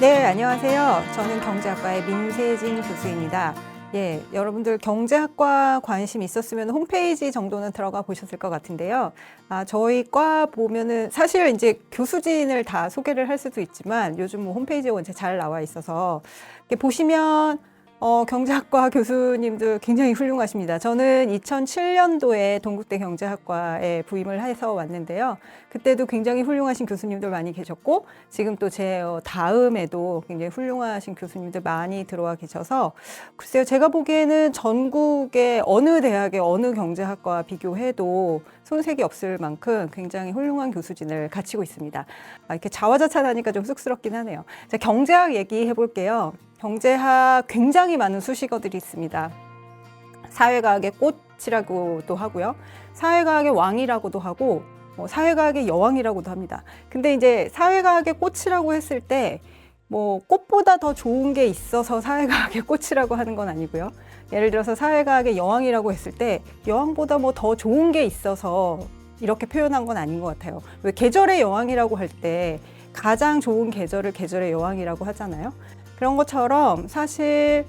네, 안녕하세요. 저는 경제학과의 민세진 교수입니다. 예, 여러분들 경제학과 관심 있었으면 홈페이지 정도는 들어가 보셨을 것 같은데요. 저희 과 보면은 사실 이제 교수진을 다 소개를 할 수도 있지만 요즘 뭐 홈페이지에 원체 잘 나와 있어서 이렇게 보시면 경제학과 교수님들 굉장히 훌륭하십니다. 저는 2007년도에 동국대 경제학과에 부임을 해서 왔는데요. 그때도 굉장히 훌륭하신 교수님들 많이 계셨고, 지금 또 제 다음에도 굉장히 훌륭하신 교수님들 많이 들어와 계셔서, 글쎄요, 제가 보기에는 전국의 어느 대학의 어느 경제학과와 비교해도 손색이 없을 만큼 굉장히 훌륭한 교수진을 갖추고 있습니다. 이렇게 자화자찬하니까 좀 쑥스럽긴 하네요. 자, 경제학 얘기해 볼게요. 경제학 굉장히 많은 수식어들이 있습니다. 사회과학의 꽃이라고도 하고요. 사회과학의 왕이라고도 하고, 사회과학의 여왕이라고도 합니다. 근데 이제 사회과학의 꽃이라고 했을 때, 꽃보다 더 좋은 게 있어서 사회과학의 꽃이라고 하는 건 아니고요. 예를 들어서 사회과학의 여왕이라고 했을 때, 여왕보다 더 좋은 게 있어서 이렇게 표현한 건 아닌 것 같아요. 왜 계절의 여왕이라고 할 때 가장 좋은 계절을 계절의 여왕이라고 하잖아요. 그런 것처럼 사실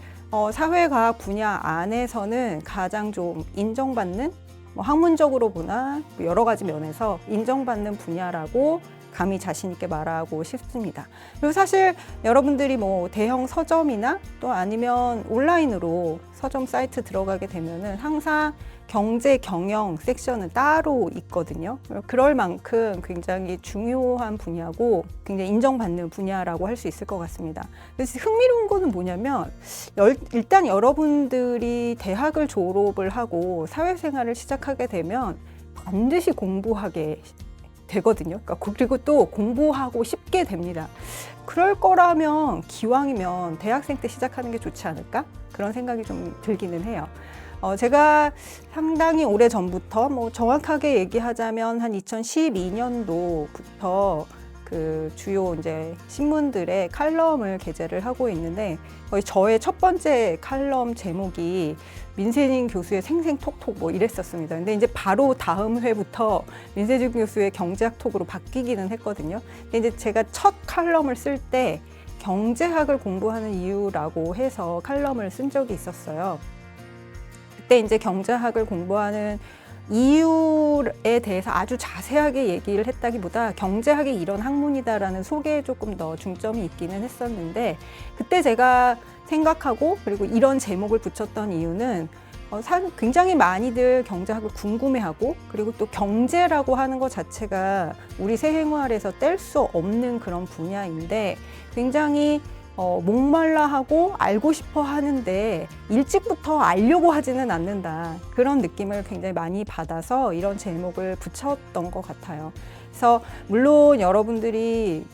사회과학 분야 안에서는 가장 좀 인정받는 학문적으로 보나 여러 가지 면에서 인정받는 분야라고 감히 자신 있게 말하고 싶습니다. 그리고 사실 여러분들이 대형 서점이나 또 아니면 온라인으로 서점 사이트 들어가게 되면은 항상 경제 경영 섹션은 따로 있거든요. 그럴 만큼 굉장히 중요한 분야고 굉장히 인정받는 분야라고 할 수 있을 것 같습니다. 그래서 흥미로운 거는 뭐냐면 일단 여러분들이 대학을 졸업을 하고 사회생활을 시작하게 되면 반드시 공부하게 되거든요. 그리고 또 공부하고 싶게 됩니다. 그럴 거라면 기왕이면 대학생 때 시작하는 게 좋지 않을까? 그런 생각이 좀 들기는 해요. 제가 상당히 오래 전부터 정확하게 얘기하자면 한 2012년도부터 그 주요 이제 신문들의 칼럼을 게재를 하고 있는데 거의 저의 첫 번째 칼럼 제목이 민세진 교수의 생생톡톡 이랬었습니다. 근데 이제 바로 다음 회부터 민세진 교수의 경제학 톡으로 바뀌기는 했거든요. 근데 이제 제가 첫 칼럼을 쓸 때 경제학을 공부하는 이유라고 해서 칼럼을 쓴 적이 있었어요. 그때 이제 경제학을 공부하는 이유에 대해서 아주 자세하게 얘기를 했다기보다 경제학이 이런 학문이다라는 소개에 조금 더 중점이 있기는 했었는데 그때 제가 생각하고 그리고 이런 제목을 붙였던 이유는 굉장히 많이들 경제학을 궁금해하고 그리고 또 경제라고 하는 것 자체가 우리 생활에서 뗄 수 없는 그런 분야인데 굉장히 목말라하고 알고 싶어 하는데 일찍부터 알려고 하지는 않는다. 그런 느낌을 굉장히 많이 받아서 이런 제목을 붙였던 것 같아요. 그래서 물론 여러분들이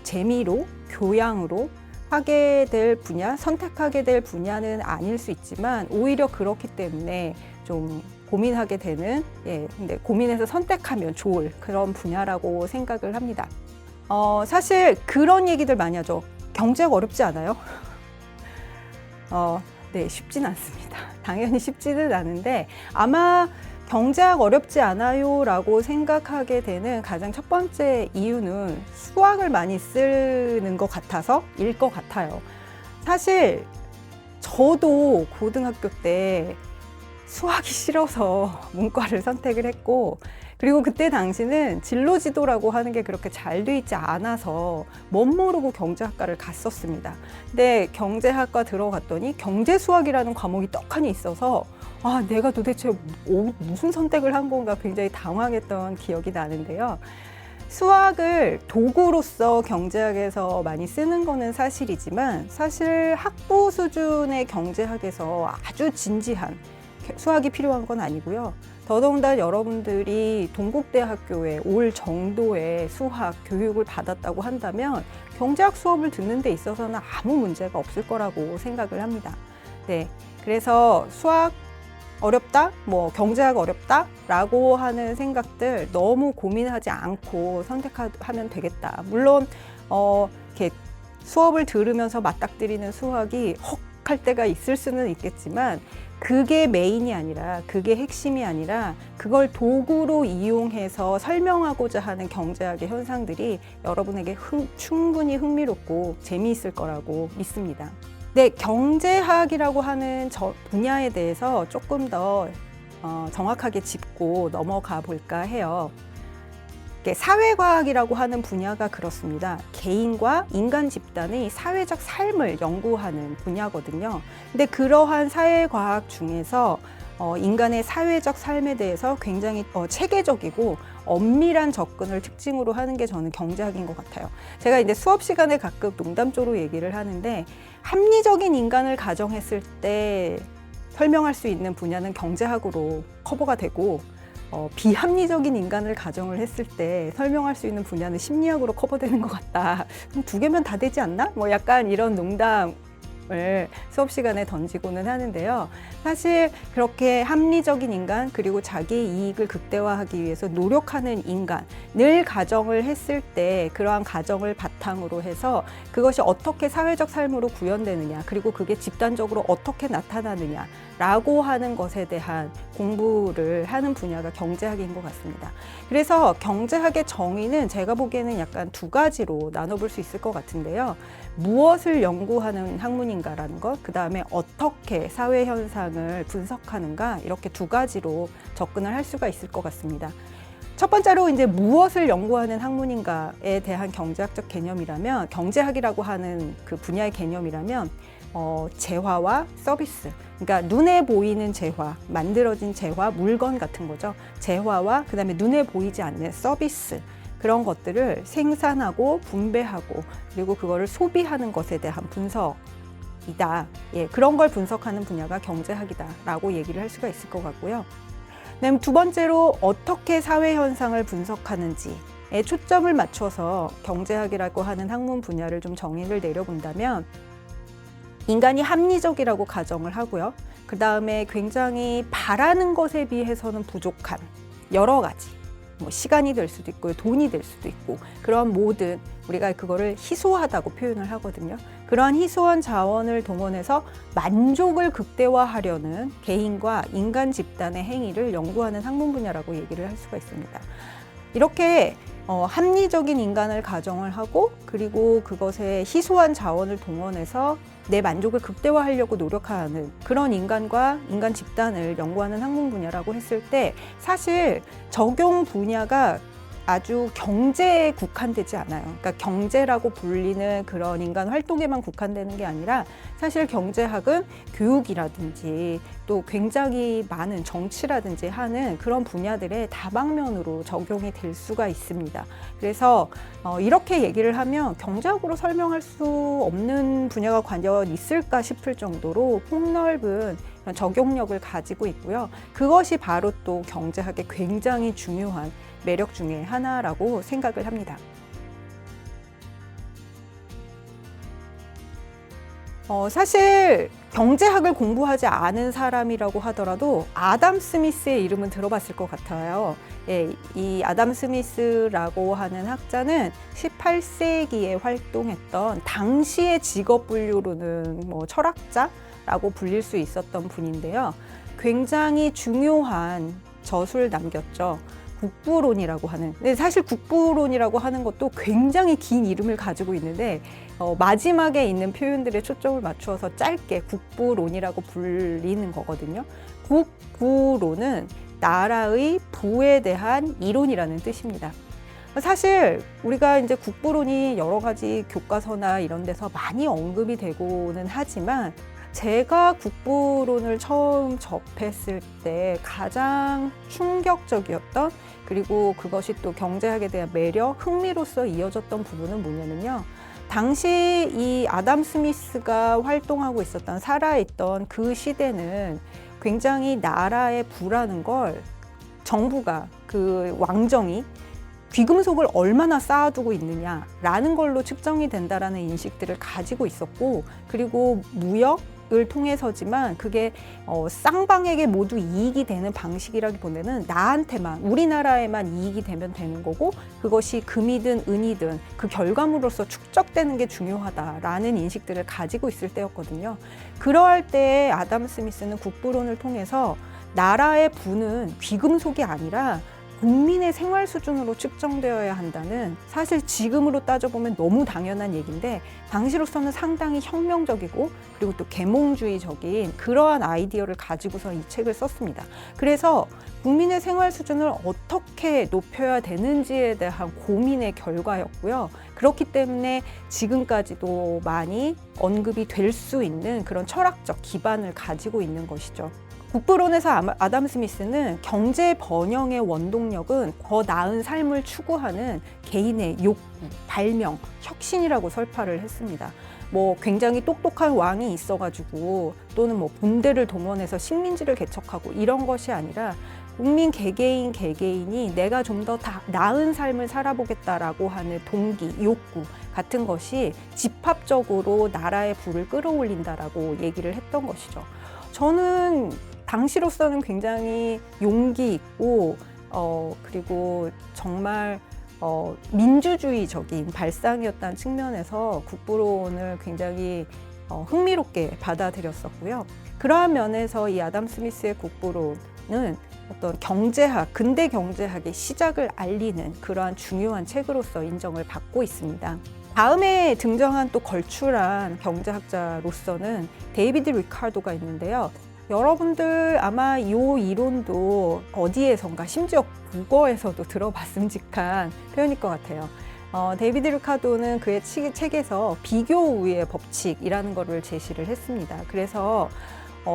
재미로, 교양으로 하게 될 분야, 선택하게 될 분야는 아닐 수 있지만 오히려 그렇기 때문에 좀 고민하게 되는, 근데 고민해서 선택하면 좋을 그런 분야라고 생각을 합니다. 사실 그런 얘기들 많이 하죠. 경제학 어렵지 않아요? 네, 쉽진 않습니다. 당연히 쉽지는 않은데 아마 경제학 어렵지 않아요 라고 생각하게 되는 가장 첫 번째 이유는 수학을 많이 쓰는 것 같아서 일 것 같아요. 사실 저도 고등학교 때 수학이 싫어서 문과를 선택을 했고 그리고 그때 당시는 진로지도라고 하는 게 그렇게 잘 돼 있지 않아서 멋모르고 경제학과를 갔었습니다. 근데 경제학과 들어갔더니 경제수학이라는 과목이 떡하니 있어서 내가 도대체 무슨 선택을 한 건가 굉장히 당황했던 기억이 나는데요. 수학을 도구로서 경제학에서 많이 쓰는 거는 사실이지만 사실 학부 수준의 경제학에서 아주 진지한 수학이 필요한 건 아니고요. 더더군다나 여러분들이 동국대학교에 올 정도의 수학 교육을 받았다고 한다면 경제학 수업을 듣는 데 있어서는 아무 문제가 없을 거라고 생각을 합니다. 네, 그래서 수학 어렵다, 경제학 어렵다 라고 하는 생각들 너무 고민하지 않고 선택하면 되겠다. 물론 이렇게 수업을 들으면서 맞닥뜨리는 수학이 부족할 때가 있을 수는 있겠지만 그게 메인이 아니라, 그게 핵심이 아니라 그걸 도구로 이용해서 설명하고자 하는 경제학의 현상들이 여러분에게 충분히 흥미롭고 재미있을 거라고 믿습니다. 네, 경제학이라고 하는 분야에 대해서 조금 더 정확하게 짚고 넘어가 볼까 해요. 사회과학이라고 하는 분야가 그렇습니다. 개인과 인간 집단의 사회적 삶을 연구하는 분야거든요. 근데 그러한 사회과학 중에서 인간의 사회적 삶에 대해서 굉장히 체계적이고 엄밀한 접근을 특징으로 하는 게 저는 경제학인 것 같아요. 제가 이제 수업 시간에 가끔 농담조로 얘기를 하는데, 합리적인 인간을 가정했을 때 설명할 수 있는 분야는 경제학으로 커버가 되고, 비합리적인 인간을 가정을 했을 때 설명할 수 있는 분야는 심리학으로 커버되는 것 같다. 그럼 두 개면 다 되지 않나? 뭐 약간 이런 농담을 수업 시간에 던지고는 하는데요. 사실 그렇게 합리적인 인간, 그리고 자기 이익을 극대화하기 위해서 노력하는 인간을 가정을 했을 때, 그러한 가정을 바탕으로 해서 그것이 어떻게 사회적 삶으로 구현되느냐, 그리고 그게 집단적으로 어떻게 나타나느냐 라고 하는 것에 대한 공부를 하는 분야가 경제학인 것 같습니다. 그래서 경제학의 정의는 제가 보기에는 약간 두 가지로 나눠볼 수 있을 것 같은데요. 무엇을 연구하는 학문인가라는 것, 그 다음에 어떻게 사회 현상을 분석하는가, 이렇게 두 가지로 접근을 할 수가 있을 것 같습니다. 첫 번째로 이제 무엇을 연구하는 학문인가에 대한 경제학적 개념이라면, 경제학이라고 하는 그 분야의 개념이라면 재화와 서비스, 그러니까 눈에 보이는 재화, 만들어진 재화, 물건 같은 거죠. 재화와 그다음에 눈에 보이지 않는 서비스, 그런 것들을 생산하고 분배하고 그리고 그거를 소비하는 것에 대한 분석이다. 예, 그런 걸 분석하는 분야가 경제학이다라고 얘기를 할 수가 있을 것 같고요. 그다음에 두 번째로 어떻게 사회 현상을 분석하는지에 초점을 맞춰서 경제학이라고 하는 학문 분야를 좀 정의를 내려본다면, 인간이 합리적이라고 가정을 하고요. 그 다음에 굉장히 바라는 것에 비해서는 부족한 여러 가지, 뭐 시간이 될 수도 있고 돈이 될 수도 있고, 그런 모든, 우리가 그거를 희소하다고 표현을 하거든요. 그러한 희소한 자원을 동원해서 만족을 극대화하려는 개인과 인간 집단의 행위를 연구하는 학문 분야라고 얘기를 할 수가 있습니다. 이렇게 합리적인 인간을 가정을 하고, 그리고 그것에 희소한 자원을 동원해서 내 만족을 극대화하려고 노력하는 그런 인간과 인간 집단을 연구하는 학문 분야라고 했을 때, 사실 적용 분야가 아주 경제에 국한되지 않아요. 그러니까 경제라고 불리는 그런 인간 활동에만 국한되는 게 아니라, 사실 경제학은 교육이라든지 또 굉장히 많은 정치라든지 하는 그런 분야들의 다방면으로 적용이 될 수가 있습니다. 그래서 이렇게 얘기를 하면 경제학으로 설명할 수 없는 분야가 과연 있을까 싶을 정도로 폭넓은 적용력을 가지고 있고요. 그것이 바로 또 경제학의 굉장히 중요한 매력 중에 하나라고 생각을 합니다. 사실 경제학을 공부하지 않은 사람이라고 하더라도 아담 스미스의 이름은 들어봤을 것 같아요. 예, 이 아담 스미스라고 하는 학자는 18세기에 활동했던, 당시의 직업 분류로는 뭐 철학자라고 불릴 수 있었던 분인데요. 굉장히 중요한 저술을 남겼죠. 국부론이라고 하는, 근데 사실 국부론이라고 하는 것도 굉장히 긴 이름을 가지고 있는데, 마지막에 있는 표현들에 초점을 맞추어서 짧게 국부론이라고 불리는 거거든요. 국부론은 나라의 부에 대한 이론이라는 뜻입니다. 사실 우리가 이제 국부론이 여러 가지 교과서나 이런 데서 많이 언급이 되고는 하지만, 제가 국부론을 처음 접했을 때 가장 충격적이었던, 그리고 그것이 또 경제학에 대한 매력, 흥미로서 이어졌던 부분은 뭐냐면요. 당시 이 아담 스미스가 활동하고 있었던, 살아있던 그 시대는 굉장히 나라의 부라는 걸 정부가, 그 왕정이 귀금속을 얼마나 쌓아두고 있느냐라는 걸로 측정이 된다라는 인식들을 가지고 있었고, 그리고 무역, 을 통해서지만 그게 쌍방에게 모두 이익이 되는 방식이라기보다는 나한테만, 우리나라에만 이익이 되면 되는 거고, 그것이 금이든 은이든 그 결과물로서 축적되는 게 중요하다라는 인식들을 가지고 있을 때였거든요. 그러할 때 아담 스미스는 국부론을 통해서 나라의 부는 귀금속이 아니라 국민의 생활 수준으로 측정되어야 한다는, 사실 지금으로 따져보면 너무 당연한 얘기인데 당시로서는 상당히 혁명적이고 그리고 또 계몽주의적인 그러한 아이디어를 가지고서 이 책을 썼습니다. 그래서 국민의 생활 수준을 어떻게 높여야 되는지에 대한 고민의 결과였고요. 그렇기 때문에 지금까지도 많이 언급이 될 수 있는 그런 철학적 기반을 가지고 있는 것이죠. 국부론에서 아담 스미스는 경제 번영의 원동력은 더 나은 삶을 추구하는 개인의 욕구, 발명, 혁신이라고 설파를 했습니다. 뭐 굉장히 똑똑한 왕이 있어가지고 또는 뭐 군대를 동원해서 식민지를 개척하고 이런 것이 아니라 국민 개개인이 내가 좀 더 나은 삶을 살아보겠다라고 하는 동기, 욕구 같은 것이 집합적으로 나라의 부를 끌어올린다라고 얘기를 했던 것이죠. 저는 당시로서는 굉장히 용기 있고 그리고 정말 민주주의적인 발상이었다는 측면에서 국부론을 굉장히 흥미롭게 받아들였었고요. 그러한 면에서 이 아담 스미스의 국부론은 어떤 경제학, 근대 경제학의 시작을 알리는 그러한 중요한 책으로서 인정을 받고 있습니다. 다음에 등장한 또 걸출한 경제학자로서는 데이비드 리카르도가 있는데요. 여러분들 아마 이 이론도 어디에선가, 심지어 국어에서도 들어봤음직한 표현일 것 같아요. 데이비드 리카르도는 그의 책에서 비교 우위의 법칙이라는 것을 제시를 했습니다. 그래서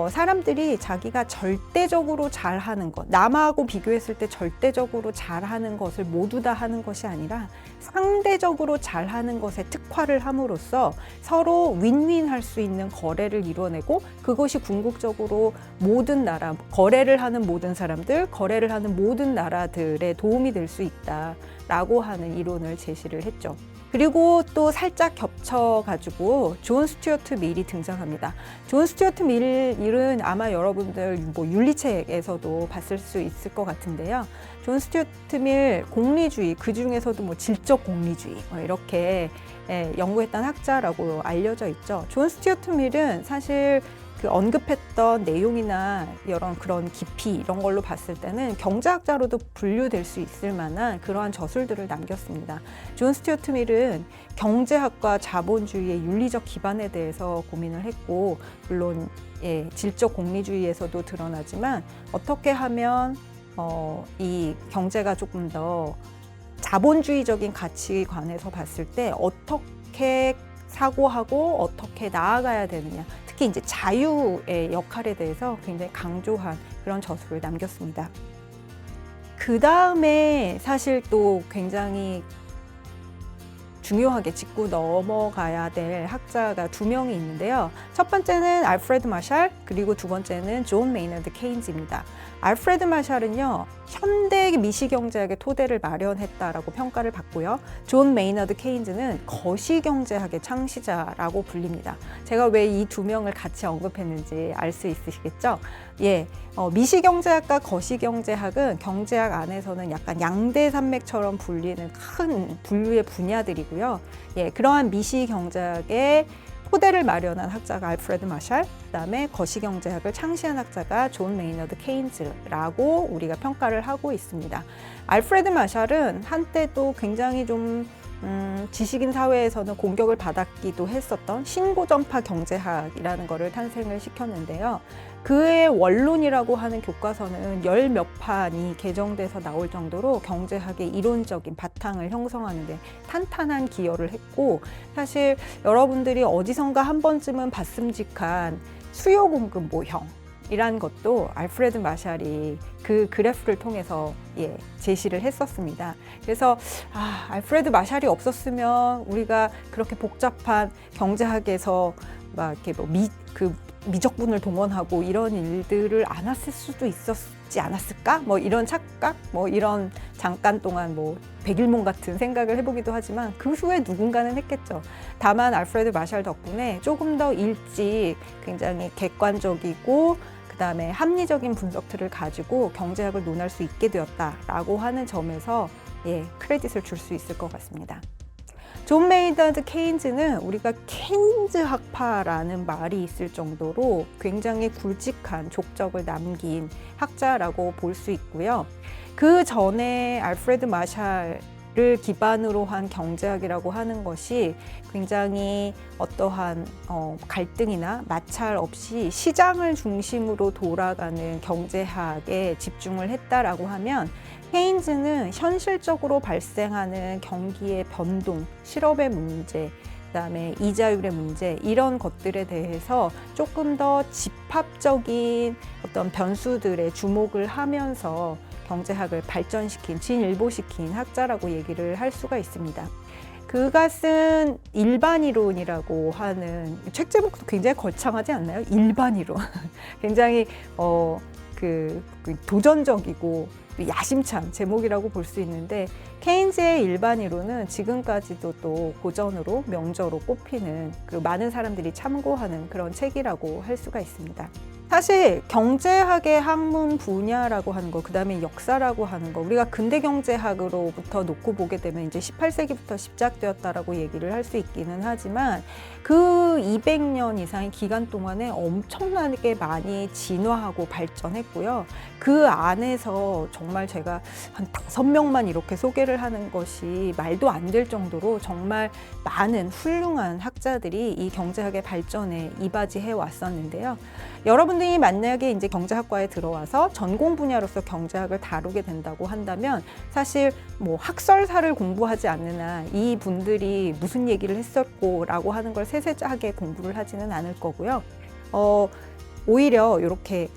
사람들이 자기가 절대적으로 잘하는 것, 남하고 비교했을 때 절대적으로 잘하는 것을 모두 다 하는 것이 아니라 상대적으로 잘하는 것에 특화를 함으로써 서로 윈윈할 수 있는 거래를 이뤄내고, 그것이 궁극적으로 모든 나라, 거래를 하는 모든 사람들, 거래를 하는 모든 나라들의 도움이 될 수 있다라고 하는 이론을 제시를 했죠. 그리고 또 살짝 겹쳐가지고 존 스튜어트 밀이 등장합니다. 존 스튜어트 밀은 아마 여러분들 뭐 윤리책에서도 봤을 수 있을 것 같은데요. 존 스튜어트 밀 공리주의, 그 중에서도 뭐 질적 공리주의 이렇게 연구했던 학자라고 알려져 있죠. 존 스튜어트 밀은 사실 그 언급했던 내용이나 이런 그런 깊이 이런 걸로 봤을 때는 경제학자로도 분류될 수 있을 만한 그러한 저술들을 남겼습니다. 존 스튜어트 밀은 경제학과 자본주의의 윤리적 기반에 대해서 고민을 했고, 물론 질적 공리주의에서도 드러나지만 어떻게 하면 이 경제가 조금 더 자본주의적인 가치관에서 봤을 때 어떻게 사고하고 어떻게 나아가야 되느냐, 특히 이제 자유의 역할에 대해서 굉장히 강조한 그런 저술을 남겼습니다. 그 다음에 사실 또 굉장히 중요하게 짚고 넘어가야 될 학자가 두 명이 있는데요. 첫 번째는 알프레드 마샬, 그리고 두 번째는 존 메이너드 케인즈입니다. 알프레드 마샬은요, 현대 미시경제학의 토대를 마련했다라고 평가를 받고요. 존 메이너드 케인즈는 거시경제학의 창시자라고 불립니다. 제가 왜 이 두 명을 같이 언급했는지 알 수 있으시겠죠? 미시경제학과 거시경제학은 경제학 안에서는 약간 양대산맥처럼 불리는 큰 분류의 분야들이고요. 그러한 미시경제학의 토대를 마련한 학자가 알프레드 마샬, 그다음에 거시경제학을 창시한 학자가 존 메이너드 케인즈라고 우리가 평가를 하고 있습니다. 알프레드 마샬은 한때 또 굉장히 좀 지식인 사회에서는 공격을 받았기도 했었던 신고전파 경제학이라는 것을 탄생을 시켰는데요. 그의 원론이라고 하는 교과서는 열 몇 판이 개정돼서 나올 정도로 경제학의 이론적인 바탕을 형성하는 데 탄탄한 기여를 했고, 사실 여러분들이 어디선가 한 번쯤은 봤음직한 수요 공급 모형이라는 것도 알프레드 마샬이 그 그래프를 통해서 제시를 했었습니다. 그래서 알프레드 마샬이 없었으면 우리가 그렇게 복잡한 경제학에서 막 이렇게 미적분을 동원하고 이런 일들을 안 했을 수도 있었지 않았을까? 뭐 이런 착각, 뭐 이런 잠깐 동안 뭐 백일몽 같은 생각을 해보기도 하지만 그 후에 누군가는 했겠죠. 다만 알프레드 마샬 덕분에 조금 더 일찍 굉장히 객관적이고 그다음에 합리적인 분석들을 가지고 경제학을 논할 수 있게 되었다라고 하는 점에서 크레딧을 줄 수 있을 것 같습니다. 존 메이너드 케인즈는 우리가 케인즈 학파라는 말이 있을 정도로 굉장히 굵직한 족적을 남긴 학자라고 볼 수 있고요. 그 전에 알프레드 마샬을 기반으로 한 경제학이라고 하는 것이 굉장히 어떠한 갈등이나 마찰 없이 시장을 중심으로 돌아가는 경제학에 집중을 했다라고 하면, 케인즈는 현실적으로 발생하는 경기의 변동, 실업의 문제, 그다음에 이자율의 문제, 이런 것들에 대해서 조금 더 집합적인 어떤 변수들에 주목을 하면서 경제학을 발전시킨, 진일보시킨 학자라고 얘기를 할 수가 있습니다. 그가 쓴 일반이론이라고 하는 책 제목도 굉장히 거창하지 않나요? 일반이론. 굉장히 도전적이고 야심찬 제목이라고 볼 수 있는데, 케인즈의 일반이론은 지금까지도 또 고전으로 명저로 꼽히는, 그 많은 사람들이 참고하는 그런 책이라고 할 수가 있습니다. 사실 경제학의 학문 분야라고 하는 거, 그다음에 역사라고 하는 거, 우리가 근대 경제학으로부터 놓고 보게 되면 이제 18세기부터 시작되었다라고 얘기를 할 수 있기는 하지만, 그 200년 이상의 기간 동안에 엄청나게 많이 진화하고 발전했고요. 그 안에서 정말 제가 한 5명만 이렇게 소개를 하는 것이 말도 안 될 정도로 정말 많은 훌륭한 학자들이 이 경제학의 발전에 이바지해 왔었는데요. 여러분들이 만약에 이제 경제학과에 들어와서 전공 분야로서 경제학을 다루게 된다고 한다면, 사실 뭐 학설사를 공부하지 않는 한 이 분들이 무슨 얘기를 했었고라고 하는 걸 세세하게 공부를 하지는 않을 거고요. 오히려 이렇게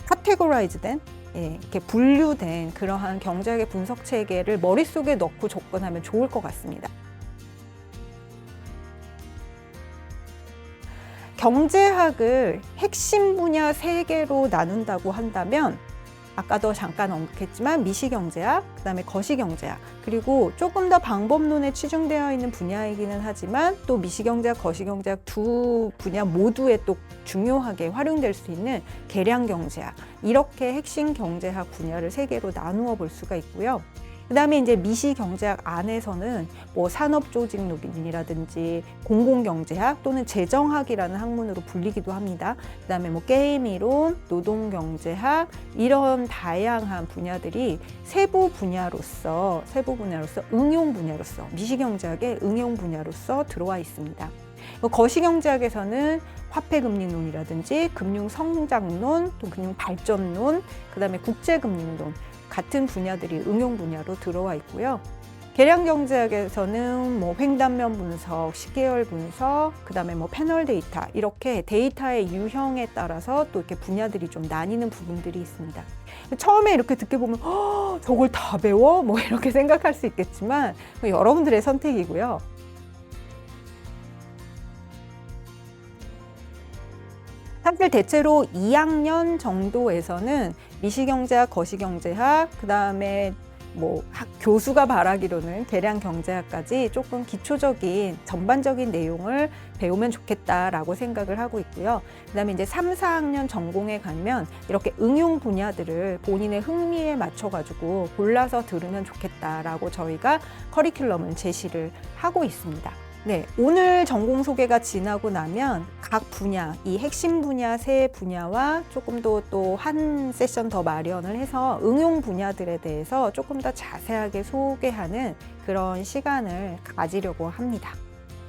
카테고라이즈된, 이렇게 분류된 그러한 경제학의 분석 체계를 머릿속에 넣고 접근하면 좋을 것 같습니다. 경제학을 핵심 분야 3개로 나눈다고 한다면, 아까도 잠깐 언급했지만 미시경제학, 그다음에 거시경제학, 그리고 조금 더 방법론에 치중되어 있는 분야이기는 하지만 또 미시경제학, 거시경제학 두 분야 모두에 또 중요하게 활용될 수 있는 계량경제학, 이렇게 핵심 경제학 분야를 3개로 나누어 볼 수가 있고요. 그다음에 이제 미시경제학 안에서는 뭐 산업조직론이라든지 공공경제학 또는 재정학이라는 학문으로 불리기도 합니다. 그다음에 뭐 게임이론, 노동경제학, 이런 다양한 분야들이 세부 분야로서 응용 분야로서, 미시경제학의 응용 분야로서 들어와 있습니다. 거시경제학에서는 화폐금리론이라든지 금융성장론, 또 금융발전론, 그다음에 국제금융론, 같은 분야들이 응용 분야로 들어와 있고요. 계량경제학에서는 뭐 횡단면 분석, 시계열 분석, 그다음에 뭐 패널 데이터, 이렇게 데이터의 유형에 따라서 또 이렇게 분야들이 좀 나뉘는 부분들이 있습니다. 처음에 이렇게 듣게 보면 저걸 다 배워? 뭐 이렇게 생각할 수 있겠지만 여러분들의 선택이고요. 사실 대체로 2학년 정도에서는 미시경제학, 거시경제학, 그다음에 뭐 교수가 바라기로는 계량경제학까지 조금 기초적인 전반적인 내용을 배우면 좋겠다라고 생각을 하고 있고요. 그다음에 이제 3, 4학년 전공에 가면 이렇게 응용 분야들을 본인의 흥미에 맞춰가지고 골라서 들으면 좋겠다라고 저희가 커리큘럼을 제시를 하고 있습니다. 네, 오늘 전공 소개가 지나고 나면 각 분야, 이 핵심 분야 3분야와 조금 더 또 한 세션 더 마련을 해서 응용 분야들에 대해서 조금 더 자세하게 소개하는 그런 시간을 가지려고 합니다.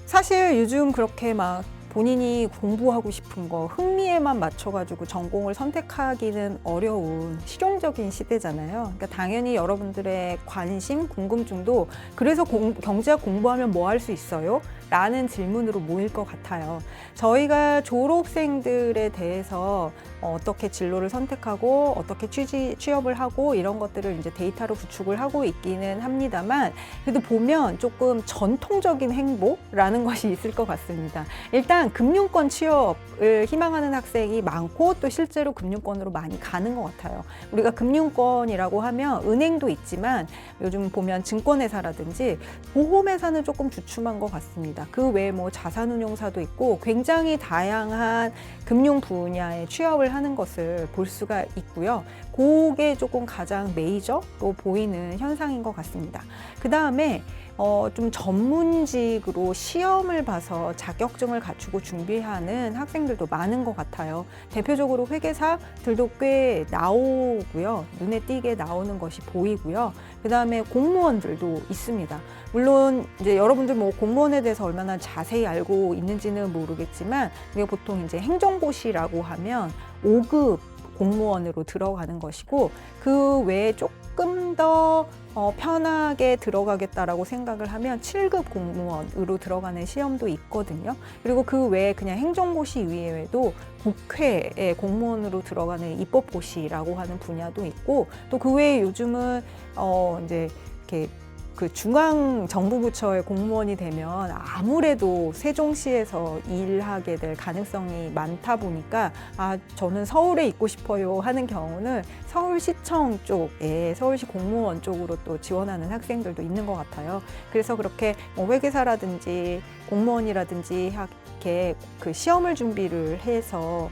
사실 요즘 그렇게 막 본인이 공부하고 싶은 거 흥미에만 맞춰가지고 전공을 선택하기는 어려운 실용적인 시대잖아요. 그러니까 당연히 여러분들의 관심, 궁금증도, 그래서 경제학 공부하면 뭐 할 수 있어요? 라는 질문으로 모일 것 같아요. 저희가 졸업생들에 대해서 어떻게 진로를 선택하고 어떻게 취업을 하고 이런 것들을 이제 데이터로 구축을 하고 있기는 합니다만, 그래도 보면 조금 전통적인 행보라는 것이 있을 것 같습니다. 일단 금융권 취업을 희망하는 학생이 많고 또 실제로 금융권으로 많이 가는 것 같아요. 우리가 금융권이라고 하면 은행도 있지만 요즘 보면 증권회사라든지 보험회사는 조금 주춤한 것 같습니다. 그 외에 뭐 자산운용사도 있고 굉장히 다양한 금융 분야에 취업을 하는 것을 볼 수가 있고요. 그게 조금 가장 메이저로 보이는 현상인 것 같습니다. 그 다음에 좀 전문직으로 시험을 봐서 자격증을 갖추고 준비하는 학생들도 많은 것 같아요. 대표적으로 회계사들도 꽤 나오고요. 눈에 띄게 나오는 것이 보이고요. 그 다음에 공무원들도 있습니다. 물론 이제 여러분들 뭐 공무원에 대해서 얼마나 자세히 알고 있는지는 모르겠지만, 우리가 보통 이제 행정고시라고 하면 5급 공무원으로 들어가는 것이고, 그 외에 조금 더 편하게 들어가겠다라고 생각을 하면 7급 공무원으로 들어가는 시험도 있거든요. 그리고 그 외에 그냥 행정고시 이외에도 국회의 공무원으로 들어가는 입법고시라고 하는 분야도 있고, 또 그 외에 요즘은 이제 이렇게 그 중앙정부부처의 공무원이 되면 아무래도 세종시에서 일하게 될 가능성이 많다 보니까, 저는 서울에 있고 싶어요 하는 경우는 서울시청 쪽에 서울시 공무원 쪽으로 또 지원하는 학생들도 있는 것 같아요. 그래서 그렇게 뭐 회계사라든지 공무원이라든지 이렇게 그 시험을 준비를 해서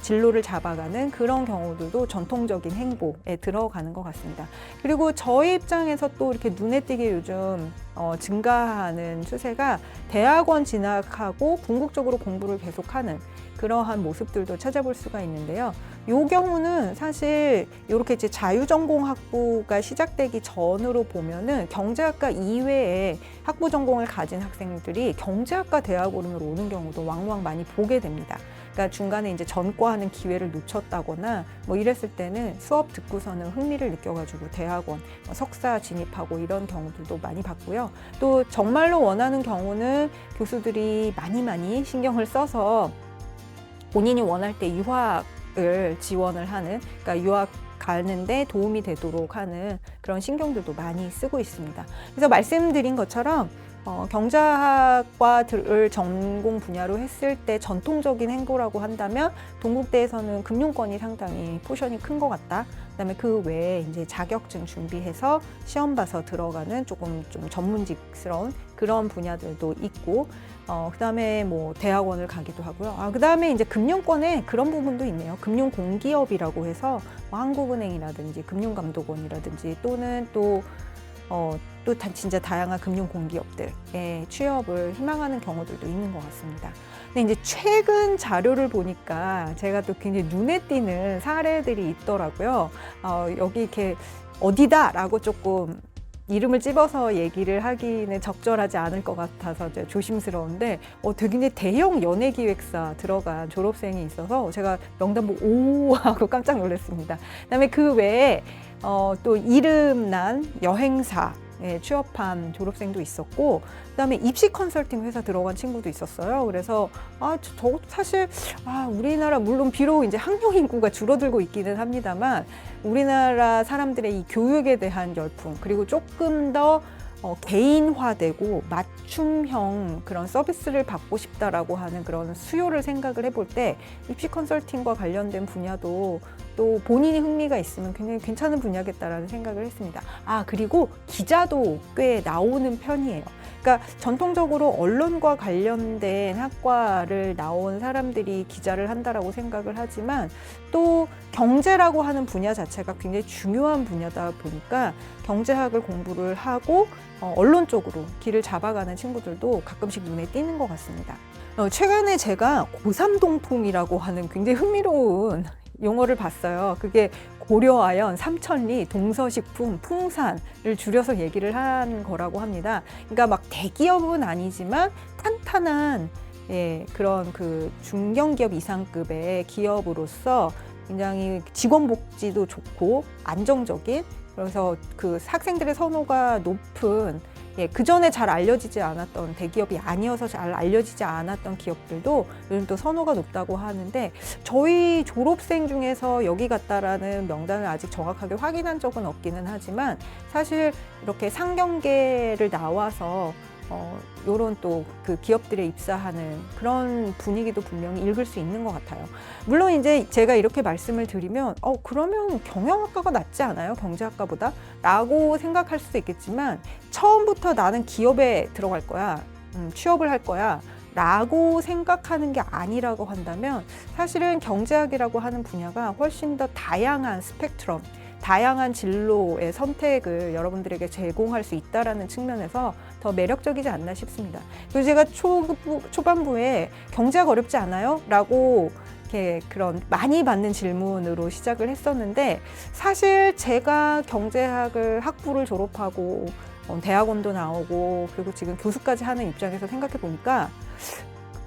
진로를 잡아가는 그런 경우들도 전통적인 행보에 들어가는 것 같습니다. 그리고 저희 입장에서 또 이렇게 눈에 띄게 요즘 증가하는 추세가 대학원 진학하고 궁극적으로 공부를 계속하는 그러한 모습들도 찾아볼 수가 있는데요. 이 경우는 사실 이렇게 이제 자유전공 학부가 시작되기 전으로 보면은 경제학과 이외에 학부 전공을 가진 학생들이 경제학과 대학원으로 오는 경우도 왕왕 많이 보게 됩니다. 그러니까 중간에 이제 전과하는 기회를 놓쳤다거나 뭐 이랬을 때는 수업 듣고서는 흥미를 느껴가지고 대학원, 석사 진입하고 이런 경우들도 많이 봤고요. 또 정말로 원하는 경우는 교수들이 많이 신경을 써서 본인이 원할 때 유학을 지원을 하는, 그러니까 유학 가는데 도움이 되도록 하는 그런 신경들도 많이 쓰고 있습니다. 그래서 말씀드린 것처럼 경제학과를 전공 분야로 했을 때 전통적인 행보라고 한다면 동국대에서는 금융권이 상당히 포션이 큰 것 같다. 그다음에 그 외에 이제 자격증 준비해서 시험 봐서 들어가는 조금 좀 전문직스러운 그런 분야들도 있고, 그다음에 뭐 대학원을 가기도 하고요. 그다음에 이제 금융권에 그런 부분도 있네요. 금융공기업이라고 해서 뭐 한국은행이라든지 금융감독원이라든지 또는 또 진짜 다양한 금융공기업들에 취업을 희망하는 경우들도 있는 것 같습니다. 근데 이제 최근 자료를 보니까 제가 또 굉장히 눈에 띄는 사례들이 있더라고요. 여기 이렇게 어디다라고 조금 이름을 찝어서 얘기를 하기는 적절하지 않을 것 같아서 조심스러운데, 되게 대형 연예기획사 들어간 졸업생이 있어서 제가 명단 보고 오 하고 깜짝 놀랐습니다. 그다음에 그 외에 또 이름난 여행사 취업한 졸업생도 있었고, 그다음에 입시 컨설팅 회사 들어간 친구도 있었어요. 그래서 저 사실 우리나라 물론 비록 이제 학령 인구가 줄어들고 있기는 합니다만, 우리나라 사람들의 이 교육에 대한 열풍, 그리고 조금 더 개인화되고 맞춤형 그런 서비스를 받고 싶다라고 하는 그런 수요를 생각을 해볼 때 입시 컨설팅과 관련된 분야도 또 본인이 흥미가 있으면 굉장히 괜찮은 분야겠다라는 생각을 했습니다. 그리고 기자도 꽤 나오는 편이에요. 그러니까 전통적으로 언론과 관련된 학과를 나온 사람들이 기자를 한다라고 생각을 하지만, 또 경제라고 하는 분야 자체가 굉장히 중요한 분야다 보니까 경제학을 공부를 하고 언론 쪽으로 길을 잡아가는 친구들도 가끔씩 눈에 띄는 것 같습니다. 최근에 제가 고3동풍이라고 하는 굉장히 흥미로운 용어를 봤어요. 그게 고려아연, 삼천리, 동서식품, 풍산을 줄여서 얘기를 한 거라고 합니다. 그러니까 막 대기업은 아니지만 탄탄한 그런 그 중견기업 이상급의 기업으로서 굉장히 직원 복지도 좋고 안정적인, 그래서 그 학생들의 선호가 높은 예, 그 전에 잘 알려지지 않았던 대기업이 아니어서 잘 알려지지 않았던 기업들도 요즘 또 선호가 높다고 하는데 저희 졸업생 중에서 여기 갔다라는 명단을 아직 정확하게 확인한 적은 없기는 하지만 사실 이렇게 상경계를 나와서 요런 또 그 기업들에 입사하는 그런 분위기도 분명히 읽을 수 있는 것 같아요. 물론 이제 제가 이렇게 말씀을 드리면 그러면 경영학과가 낫지 않아요? 경제학과보다? 라고 생각할 수도 있겠지만 처음부터 나는 기업에 들어갈 거야. 취업을 할 거야. 라고 생각하는 게 아니라고 한다면 사실은 경제학이라고 하는 분야가 훨씬 더 다양한 스펙트럼, 다양한 진로의 선택을 여러분들에게 제공할 수 있다는 측면에서 더 매력적이지 않나 싶습니다. 그리고 제가 초반부에 경제학 어렵지 않아요? 라고 이렇게 그런 많이 받는 질문으로 시작을 했었는데 사실 제가 경제학을 학부를 졸업하고 대학원도 나오고 그리고 지금 교수까지 하는 입장에서 생각해 보니까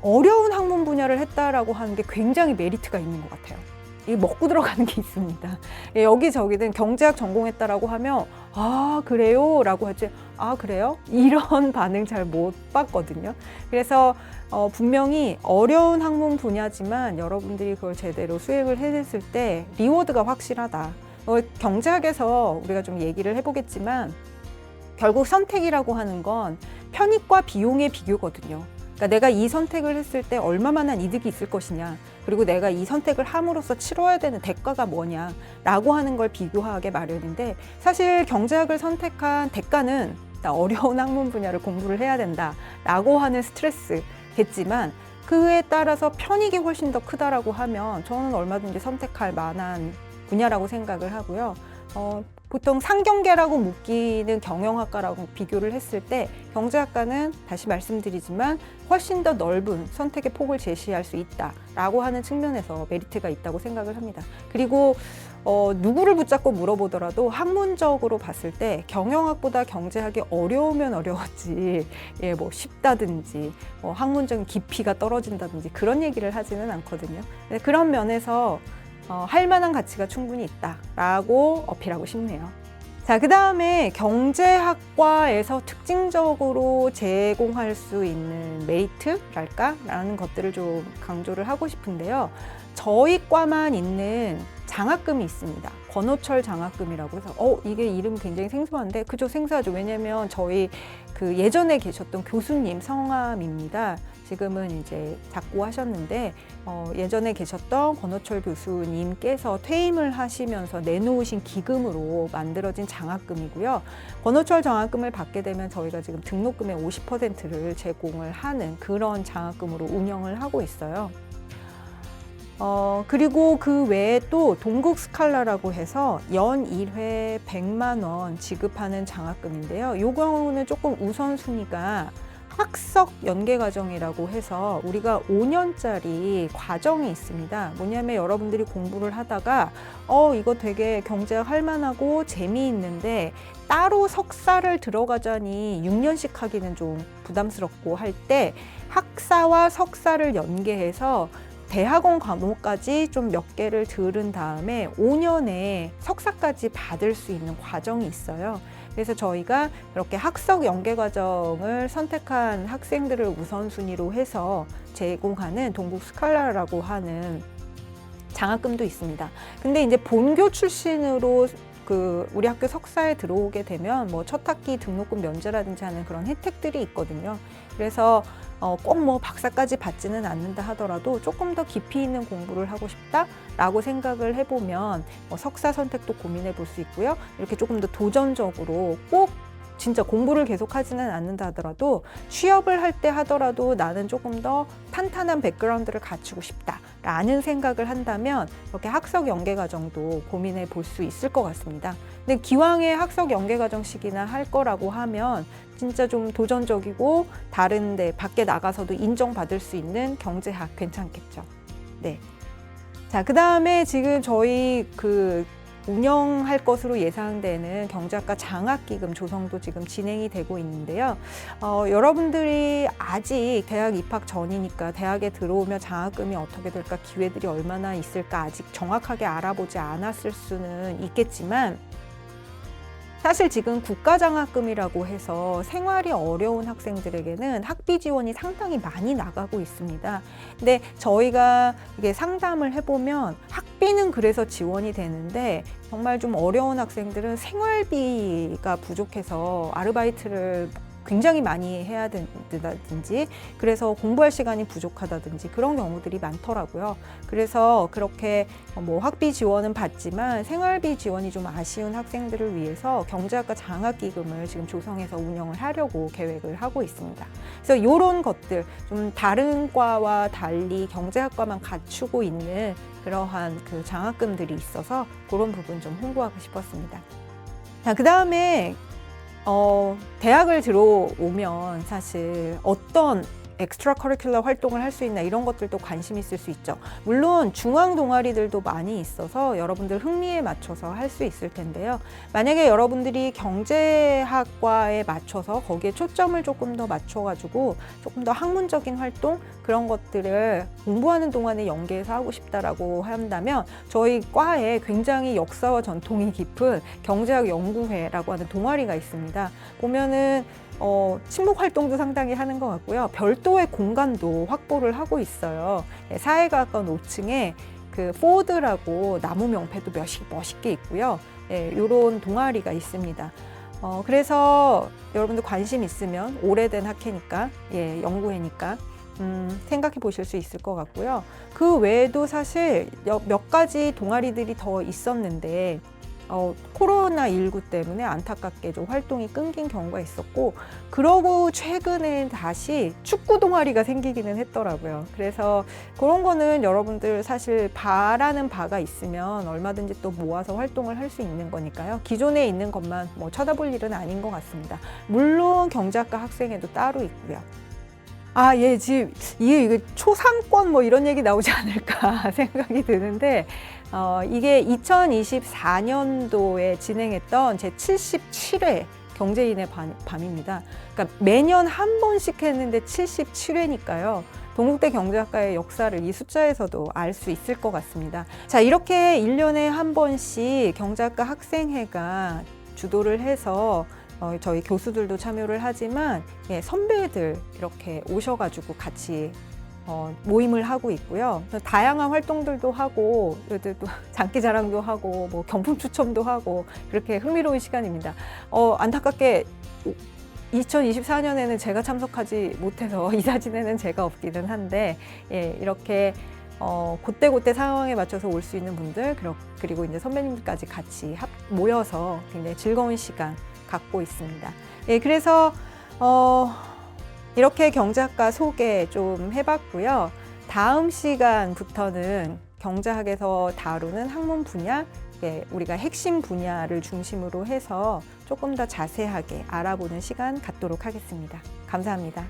어려운 학문 분야를 했다라고 하는 게 굉장히 메리트가 있는 것 같아요. 이게 먹고 들어가는 게 있습니다. 여기저기든 경제학 전공했다라고 하면 그래요? 라고 하지 그래요? 이런 반응 잘 못 봤거든요. 그래서 분명히 어려운 학문 분야지만 여러분들이 그걸 제대로 수행을 해냈을 때 리워드가 확실하다. 경제학에서 우리가 좀 얘기를 해보겠지만 결국 선택이라고 하는 건 편익과 비용의 비교거든요. 그러니까 내가 이 선택을 했을 때 얼마만한 이득이 있을 것이냐, 그리고 내가 이 선택을 함으로써 치러야 되는 대가가 뭐냐라고 하는 걸 비교하게 마련인데 사실 경제학을 선택한 대가는 어려운 학문 분야를 공부를 해야 된다라고 하는 스트레스겠지만 그에 따라서 편익이 훨씬 더 크다라고 하면 저는 얼마든지 선택할 만한 분야라고 생각을 하고요. 보통 상경계라고 묶이는 경영학과라고 비교를 했을 때 경제학과는 다시 말씀드리지만 훨씬 더 넓은 선택의 폭을 제시할 수 있다라고 하는 측면에서 메리트가 있다고 생각을 합니다. 그리고 누구를 붙잡고 물어보더라도 학문적으로 봤을 때 경영학보다 경제학이 어려우면 어려웠지 뭐 쉽다든지 학문적인 깊이가 떨어진다든지 그런 얘기를 하지는 않거든요. 그런 면에서 할 만한 가치가 충분히 있다라고 어필하고 싶네요. 자, 그 다음에 경제학과에서 특징적으로 제공할 수 있는 메리트랄까? 라는 것들을 좀 강조를 하고 싶은데요. 저희 과만 있는 장학금이 있습니다. 권호철 장학금이라고 해서 이게 이름 굉장히 생소한데 그죠, 생소하죠. 왜냐면 저희 그 예전에 계셨던 교수님 성함입니다. 지금은 이제 작고하셨는데 예전에 계셨던 권호철 교수님께서 퇴임을 하시면서 내놓으신 기금으로 만들어진 장학금이고요. 권호철 장학금을 받게 되면 저희가 지금 등록금의 50%를 제공을 하는 그런 장학금으로 운영을 하고 있어요. 그리고 그 외에 또 동국 스칼라라고 해서 연 1회 100만 원 지급하는 장학금인데요. 이 경우는 조금 우선순위가 학석 연계과정이라고 해서 우리가 5년짜리 과정이 있습니다. 뭐냐면 여러분들이 공부를 하다가 이거 되게 경제학 할 만하고 재미있는데 따로 석사를 들어가자니 6년씩 하기는 좀 부담스럽고 할 때 학사와 석사를 연계해서 대학원 과목까지 좀 몇 개를 들은 다음에 5년에 석사까지 받을 수 있는 과정이 있어요. 그래서 저희가 이렇게 학석 연계 과정을 선택한 학생들을 우선순위로 해서 제공하는 동국 스칼라라고 하는 장학금도 있습니다. 근데 이제 본교 출신으로 우리 학교 석사에 들어오게 되면 뭐 첫 학기 등록금 면제라든지 하는 그런 혜택들이 있거든요. 그래서 꼭 뭐 박사까지 받지는 않는다 하더라도 조금 더 깊이 있는 공부를 하고 싶다라고 생각을 해보면 석사 선택도 고민해 볼 수 있고요. 이렇게 조금 더 도전적으로 꼭 진짜 공부를 계속하지는 않는다 하더라도 취업을 할 때 하더라도 나는 조금 더 탄탄한 백그라운드를 갖추고 싶다라는 생각을 한다면 이렇게 학석 연계 과정도 고민해 볼 수 있을 것 같습니다. 근데 기왕에 학석 연계 과정식이나 할 거라고 하면 진짜 좀 도전적이고 다른데 밖에 나가서도 인정받을 수 있는 경제학 괜찮겠죠. 네. 자, 그 다음에 지금 저희 운영할 것으로 예상되는 경제학과 장학기금 조성도 지금 진행이 되고 있는데요. 여러분들이 아직 대학 입학 전이니까 대학에 들어오면 장학금이 어떻게 될까, 기회들이 얼마나 있을까 아직 정확하게 알아보지 않았을 수는 있겠지만 사실 지금 국가장학금이라고 해서 생활이 어려운 학생들에게는 학비 지원이 상당히 많이 나가고 있습니다. 근데 저희가 이게 상담을 해보면 학비는 그래서 지원이 되는데 정말 좀 어려운 학생들은 생활비가 부족해서 아르바이트를 굉장히 많이 해야 된다든지 그래서 공부할 시간이 부족하다든지 그런 경우들이 많더라고요. 그래서 그렇게 뭐 학비 지원은 받지만 생활비 지원이 좀 아쉬운 학생들을 위해서 경제학과 장학기금을 지금 조성해서 운영을 하려고 계획을 하고 있습니다. 그래서 이런 것들 좀 다른 과와 달리 경제학과만 갖추고 있는 그러한 그 장학금들이 있어서 그런 부분 좀 홍보하고 싶었습니다. 자, 그 다음에 대학을 들어오면 사실 어떤 엑스트라 커리큘러 활동을 할 수 있나 이런 것들도 관심 있을 수 있죠. 물론 중앙 동아리들도 많이 있어서 여러분들 흥미에 맞춰서 할 수 있을 텐데요. 만약에 여러분들이 경제학과에 맞춰서 거기에 초점을 조금 더 맞춰가지고 조금 더 학문적인 활동 그런 것들을 공부하는 동안에 연계해서 하고 싶다라고 한다면 저희 과에 굉장히 역사와 전통이 깊은 경제학 연구회라고 하는 동아리가 있습니다. 보면은 친목 활동도 상당히 하는 것 같고요. 별도의 공간도 확보를 하고 있어요. 사회과학과 5층에 그 포드라고 나무 명패도 멋있게 있고요. 이런 동아리가 있습니다. 그래서 여러분들 관심 있으면 오래된 학회니까, 연구회니까 생각해 보실 수 있을 것 같고요. 그 외에도 사실 몇 가지 동아리들이 더 있었는데 코로나19 때문에 안타깝게 좀 활동이 끊긴 경우가 있었고 그러고 최근에 다시 축구 동아리가 생기기는 했더라고요. 그래서 그런 거는 여러분들 사실 바라는 바가 있으면 얼마든지 또 모아서 활동을 할 수 있는 거니까요. 기존에 있는 것만 뭐 쳐다볼 일은 아닌 것 같습니다. 물론 경제학과 학생회도 따로 있고요. 지금 이게 초상권 뭐 이런 얘기 나오지 않을까 생각이 드는데 이게 2024년도에 진행했던 제 77회 경제인의 밤입니다. 그러니까 매년 한 번씩 했는데 77회니까요. 동국대 경제학과의 역사를 이 숫자에서도 알 수 있을 것 같습니다. 자, 이렇게 1년에 한 번씩 경제학과 학생회가 주도를 해서 저희 교수들도 참여를 하지만 선배들 이렇게 오셔가지고 같이 모임을 하고 있고요. 다양한 활동들도 하고 또 장기자랑도 하고 뭐 경품 추첨도 하고 그렇게 흥미로운 시간입니다. 안타깝게 2024년에는 제가 참석하지 못해서 이 사진에는 제가 없기는 한데 이렇게 그때 상황에 맞춰서 올 수 있는 분들 그리고 이제 선배님들까지 같이 모여서 굉장히 즐거운 시간 갖고 있습니다. 그래서 이렇게 경제학과 소개 좀 해봤고요. 다음 시간부터는 경제학에서 다루는 학문 분야, 우리가 핵심 분야를 중심으로 해서 조금 더 자세하게 알아보는 시간 갖도록 하겠습니다. 감사합니다.